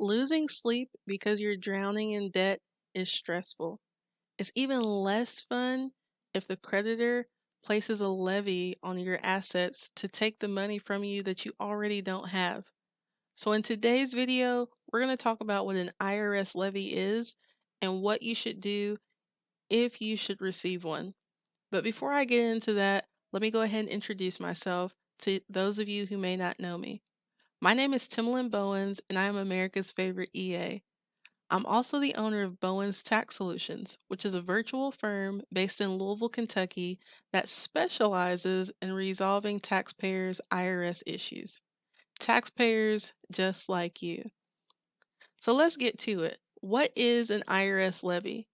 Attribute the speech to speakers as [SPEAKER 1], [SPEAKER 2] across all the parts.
[SPEAKER 1] Losing sleep because you're drowning in debt is stressful. It's even less fun if the creditor places a levy on your assets to take the money from you that you already don't have. So, in today's video, we're going to talk about what an IRS levy is and what you should do if you should receive one. But before I get into that, let me go ahead and introduce myself to those of you who may not know me. My name is Timalyn Bowens, and I am America's favorite EA. I'm also the owner of Bowen's Tax Solutions, which is a virtual firm based in Louisville, Kentucky that specializes in resolving taxpayers' IRS issues. Taxpayers just like you. So let's get to it. What is an IRS levy?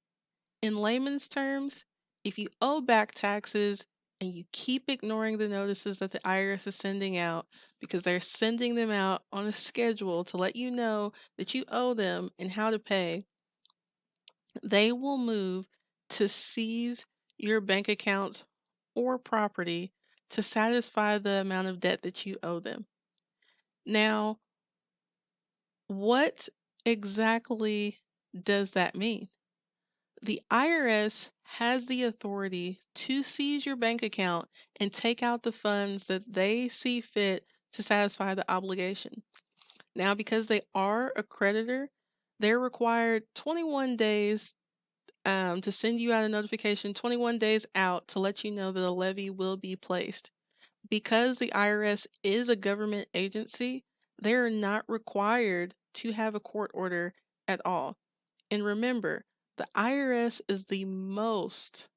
[SPEAKER 1] In layman's terms, if you owe back taxes and you keep ignoring the notices that the IRS is sending out because they're sending them out on a schedule to let you know that you owe them and how to pay, they will move to seize your bank accounts or property to satisfy the amount of debt that you owe them. Now, what exactly does that mean? The IRS has the authority to seize your bank account and take out the funds that they see fit to satisfy the obligation. Now, because they are a creditor, they're required 21 days to send you out a notification 21 days out to let you know that a levy will be placed. Because the IRS is a government agency, they are not required to have a court order at all. And remember, the IRS is the most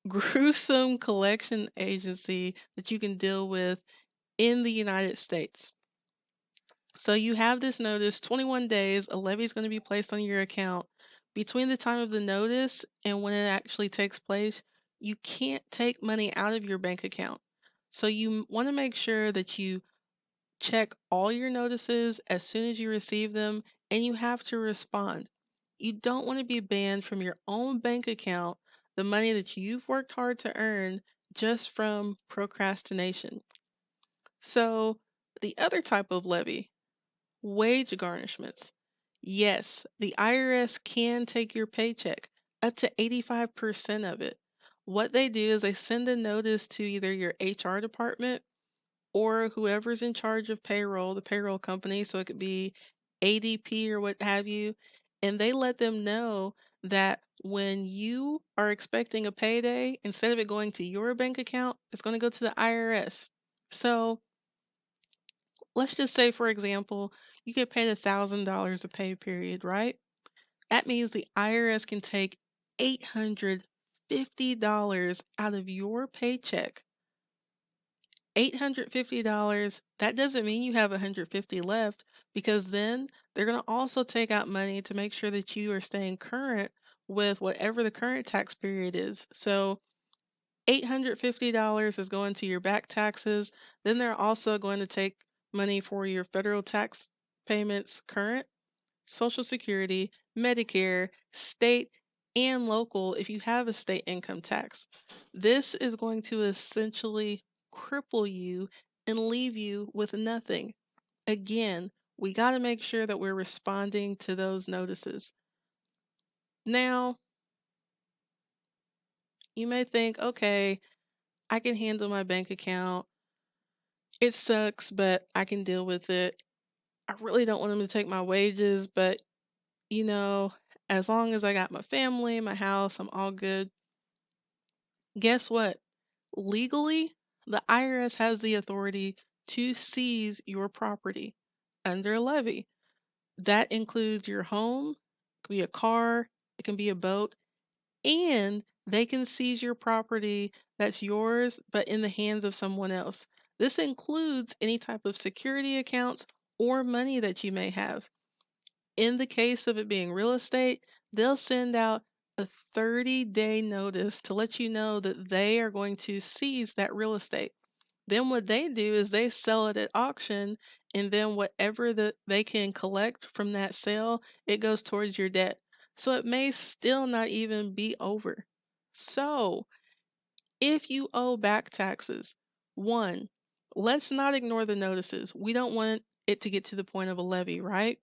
[SPEAKER 1] gruesome collection agency that you can deal with in the United States. So you have this notice, 21 days, a levy is going to be placed on your account. Between the time of the notice and when it actually takes place, you can't take money out of your bank account. So you want to make sure that you check all your notices as soon as you receive them, and you have to respond. You don't want to be banned from your own bank account the money that you've worked hard to earn just from procrastination. So, the other type of levy, wage garnishments. Yes, the IRS can take your paycheck, up to 85% of it. What they do is they send a notice to either your HR department or whoever's in charge of payroll, the payroll company, so it could be ADP or what have you, and they let them know that when you are expecting a payday, instead of it going to your bank account, it's going to go to the IRS. So let's just say, for example, you get paid $1,000 a pay period, right? That means the IRS can take $850 out of your paycheck. $850, that doesn't mean you have 150 left, because then they're going to also take out money to make sure that you are staying current with whatever the current tax period is. So $850 is going to your back taxes. Then they're also going to take money for your federal tax payments current, Social Security, Medicare, state, and local if you have a state income tax. This is going to essentially cripple you and leave you with nothing. Again, we got to make sure that we're responding to those notices. Now, you may think, okay, I can handle my bank account. It sucks, but I can deal with it. I really don't want them to take my wages, but you know, as long as I got my family, my house, I'm all good. Guess what? Legally, the IRS has the authority to seize your property under a levy. That includes your home, it can be a car, it can be a boat, and they can seize your property that's yours but in the hands of someone else. This includes any type of security accounts or money that you may have. In the case of it being real estate, they'll send out a 30-day notice to let you know that they are going to seize that real estate. Then what they do is they sell it at auction, and then whatever they can collect from that sale, it goes towards your debt. So it may still not even be over. So if you owe back taxes, one, Let's not ignore the notices. We don't want it to get to the point of a levy, right?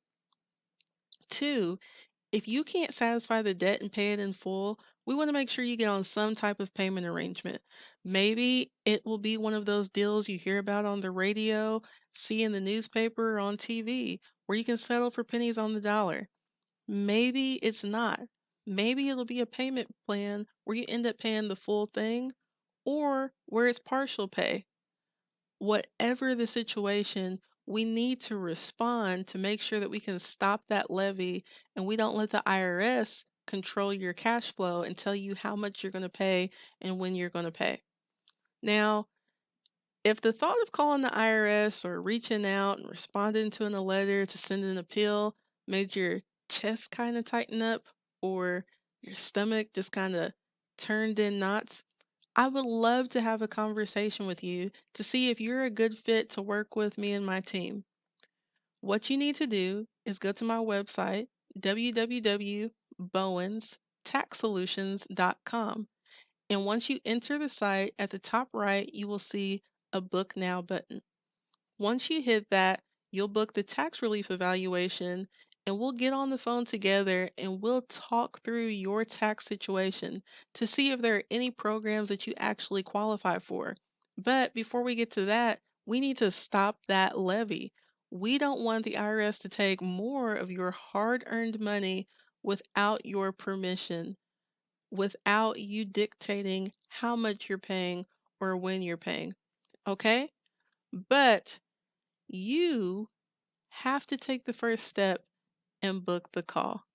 [SPEAKER 1] Two, if you can't satisfy the debt and pay it in full, we want to make sure you get on some type of payment arrangement. Maybe it will be one of those deals you hear about on the radio, see in the newspaper, or on TV, where you can settle for pennies on the dollar. Maybe it's not. Maybe it'll be a payment plan where you end up paying the full thing or where it's partial pay. Whatever the situation, we need to respond to make sure that we can stop that levy and we don't let the IRS control your cash flow and tell you how much you're going to pay and when you're going to pay. Now, if the thought of calling the IRS or reaching out and responding to in a letter to send an appeal made your chest kind of tighten up or your stomach just kind of turned in knots, I would love to have a conversation with you to see if you're a good fit to work with me and my team. What you need to do is go to my website, www.bowenstaxsolutions.com. And once you enter the site, at the top right, you will see a Book Now button. Once you hit that, you'll book the tax relief evaluation and we'll get on the phone together and we'll talk through your tax situation to see if there are any programs that you actually qualify for. But before we get to that, we need to stop that levy. We don't want the IRS to take more of your hard earned money without your permission, without you dictating how much you're paying or when you're paying. Okay? But you have to take the first step and book the call.